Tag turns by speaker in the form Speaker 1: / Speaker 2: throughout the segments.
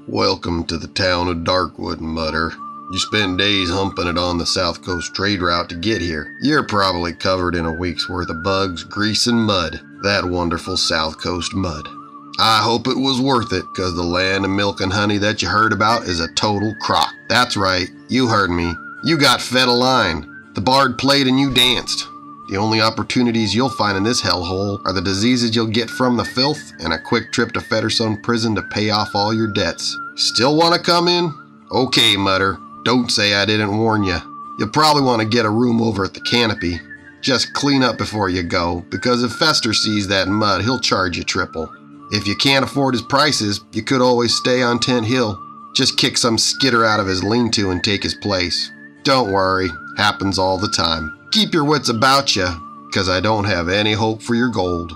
Speaker 1: Welcome to the town of Darkwood, Mutter. You spent days humping it on the South Coast trade route to get here. You're probably covered in a week's worth of bugs, grease, and mud. That wonderful South Coast mud. I hope it was worth it, because the land of milk and honey that you heard about is a total crock. That's right, you heard me. You got fed a line. The bard played and you danced. The only opportunities you'll find in this hellhole are the diseases you'll get from the filth and a quick trip to Fetterstone Prison to pay off all your debts. Still want to come in? Okay, Mutter. Don't say I didn't warn you. You'll probably want to get a room over at the Canopy. Just clean up before you go, because if Fester sees that mud, he'll charge you triple. If you can't afford his prices, you could always stay on Tent Hill. Just kick some skitter out of his lean-to and take his place. Don't worry, happens all the time. Keep your wits about you, because I don't have any hope for your gold.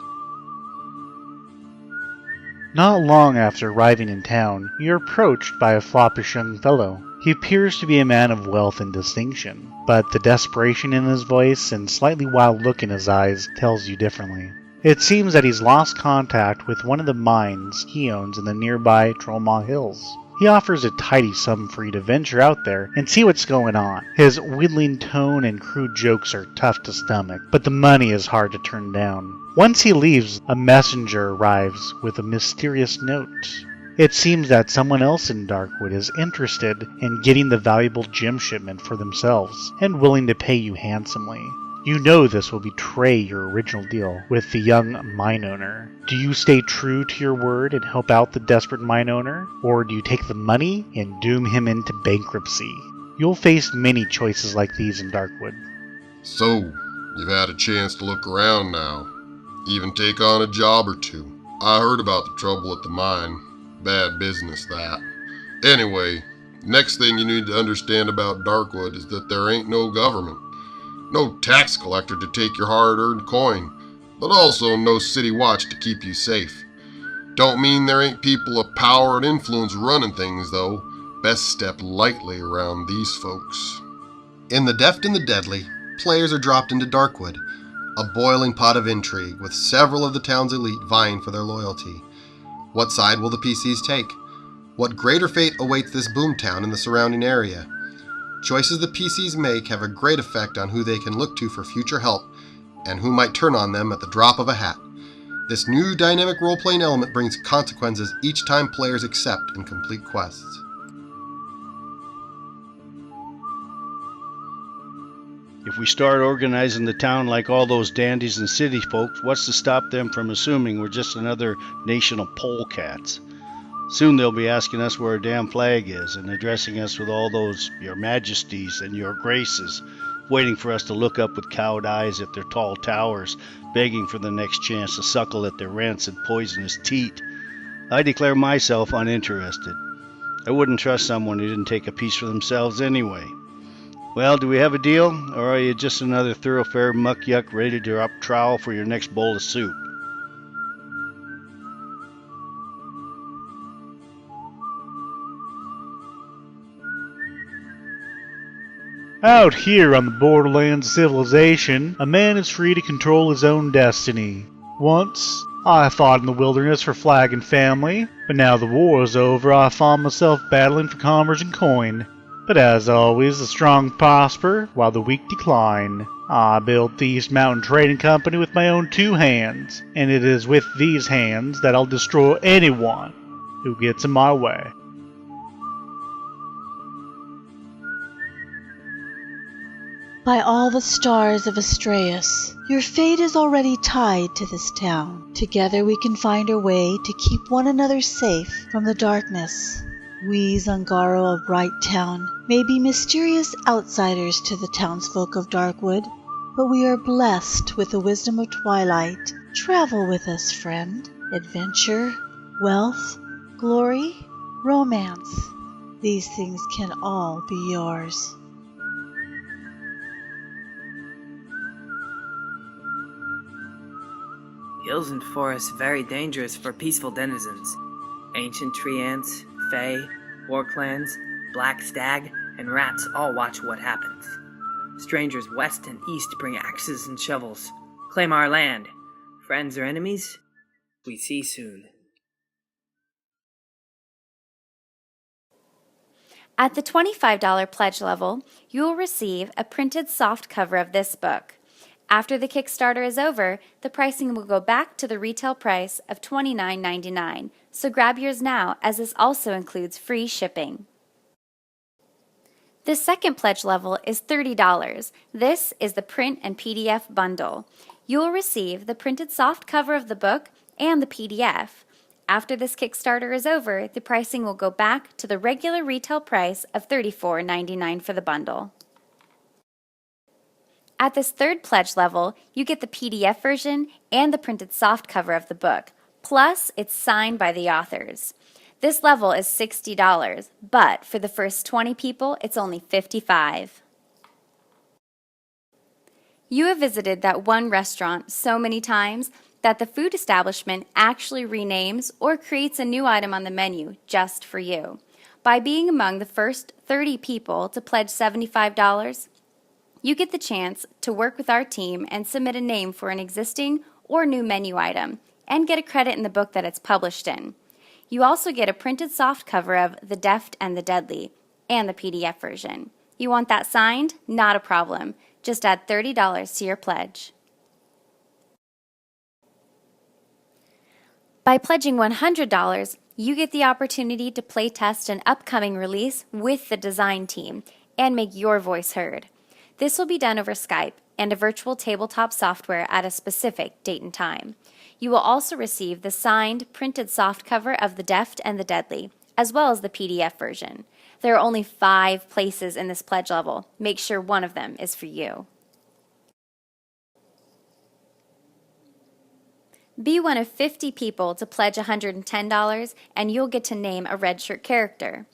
Speaker 2: Not long after arriving in town, you're approached by a foppish young fellow. He appears to be a man of wealth and distinction, but the desperation in his voice and slightly wild look in his eyes tells you differently. It seems that he's lost contact with one of the mines he owns in the nearby Trollmaw Hills. He offers a tidy sum for you to venture out there and see what's going on. His wheedling tone and crude jokes are tough to stomach, but the money is hard to turn down. Once he leaves, a messenger arrives with a mysterious note. It seems that someone else in Darkwood is interested in getting the valuable gem shipment for themselves and willing to pay you handsomely. You know this will betray your original deal with the young mine owner. Do you stay true to your word and help out the desperate mine owner? Or do you take the money and doom him into bankruptcy? You'll face many choices like these in Darkwood.
Speaker 1: So, you've had a chance to look around now. Even take on a job or two. I heard about the trouble at the mine. Bad business, that. Anyway, next thing you need to understand about Darkwood is that there ain't no government. No tax collector to take your hard-earned coin, but also no city watch to keep you safe. Don't mean there ain't people of power and influence running things, though. Best step lightly around these folks. In the Deft and the Deadly, players are dropped into Darkwood, a boiling pot of intrigue with several of the town's elite vying for their loyalty. What side will the PCs take? What greater fate awaits this boomtown and the surrounding area? Choices the PCs make have a great effect on who they can look to for future help, and who might turn on them at the drop of a hat. This new dynamic role-playing element brings consequences each time players accept and complete quests.
Speaker 3: If we start organizing the town like all those dandies and city folks, what's to stop them from assuming we're just another nation of polecats? Soon they'll be asking us where our damn flag is and addressing us with all those your majesties and your graces, waiting for us to look up with cowed eyes at their tall towers, begging for the next chance to suckle at their rancid poisonous teat. I declare myself uninterested. I wouldn't trust someone who didn't take a piece for themselves anyway. Well, do we have a deal, or are you just another thoroughfare muck-yuck ready to up trowel for your next bowl of soup?
Speaker 2: Out here on the borderlands of civilization, a man is free to control his own destiny. Once, I fought in the wilderness for flag and family, but now the war is over, I find myself battling for commerce and coin. But as always, the strong prosper, while the weak decline. I built the East Mountain Trading Company with my own 2 hands, and it is with these hands that I'll destroy anyone who gets in my way.
Speaker 4: By all the stars of Astraeus, your fate is already tied to this town. Together we can find a way to keep one another safe from the darkness. We Zangaro of Bright Town may be mysterious outsiders to the townsfolk of Darkwood, but we are blessed with the wisdom of Twilight. Travel with us, friend. Adventure, wealth, glory, romance. These things can all be yours.
Speaker 5: Hills and forests very dangerous for peaceful denizens. Ancient tree ants, fae, war clans, black stag, and rats all watch what happens. Strangers west and east bring axes and shovels, claim our land. Friends or enemies? We see soon.
Speaker 6: At the $25 pledge level, you will receive a printed softcover of this book. After the Kickstarter is over, the pricing will go back to the retail price of $29.99, so grab yours now as this also includes free shipping. The second pledge level is $30. This is the print and PDF bundle. You will receive the printed softcover of the book and the PDF. After this Kickstarter is over, the pricing will go back to the regular retail price of $34.99 for the bundle. At this third pledge level, you get the PDF version and the printed softcover of the book, plus it's signed by the authors. This level is $60, but for the first 20 people, it's only $55. You have visited that one restaurant so many times that the food establishment actually renames or creates a new item on the menu just for you. By being among the first 30 people to pledge $75, you get the chance to work with our team and submit a name for an existing or new menu item and get a credit in the book that it's published in. You also get a printed softcover of The Deft and the Deadly and the PDF version. You want that signed? Not a problem. Just add $30 to your pledge. By pledging $100, you get the opportunity to play test an upcoming release with the design team and make your voice heard. This will be done over Skype and a virtual tabletop software at a specific date and time. You will also receive the signed, printed softcover of The Deft and the Deadly, as well as the PDF version. There are only 5 places in this pledge level. Make sure one of them is for you. Be one of 50 people to pledge $110, and you'll get to name a red shirt character.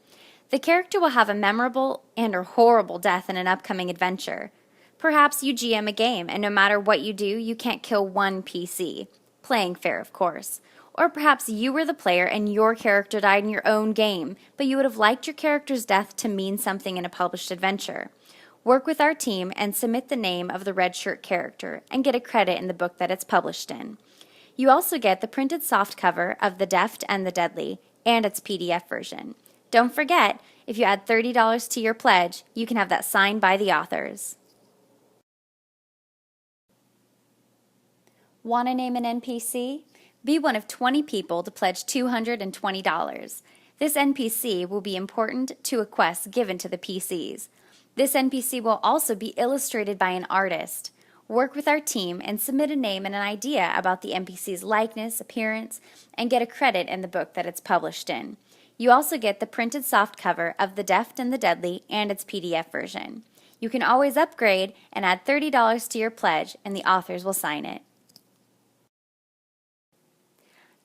Speaker 6: The character will have a memorable and/or horrible death in an upcoming adventure. Perhaps you GM a game, and no matter what you do, you can't kill one PC. Playing fair, of course. Or perhaps you were the player and your character died in your own game, but you would have liked your character's death to mean something in a published adventure. Work with our team and submit the name of the red shirt character and get a credit in the book that it's published in. You also get the printed softcover of The Deft and the Deadly and its PDF version. Don't forget, if you add $30 to your pledge, you can have that signed by the authors. Want to name an NPC? Be one of 20 people to pledge $220. This NPC will be important to a quest given to the PCs. This NPC will also be illustrated by an artist. Work with our team and submit a name and an idea about the NPC's likeness, appearance, and get a credit in the book that it's published in. You also get the printed softcover of The Deft and the Deadly and its PDF version. You can always upgrade and add $30 to your pledge, and the authors will sign it.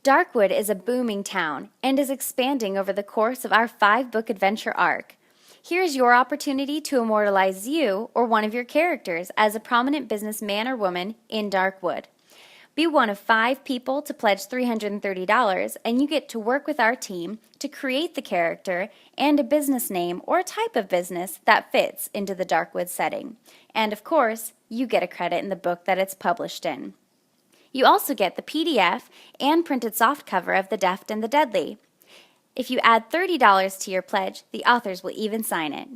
Speaker 6: Darkwood is a booming town and is expanding over the course of our 5-book adventure arc. Here's your opportunity to immortalize you or one of your characters as a prominent businessman or woman in Darkwood. Be one of 5 people to pledge $330, and you get to work with our team to create the character and a business name or type of business that fits into the Darkwood setting. And of course, you get a credit in the book that it's published in. You also get the PDF and printed softcover of The Deft and the Deadly. If you add $30 to your pledge, the authors will even sign it.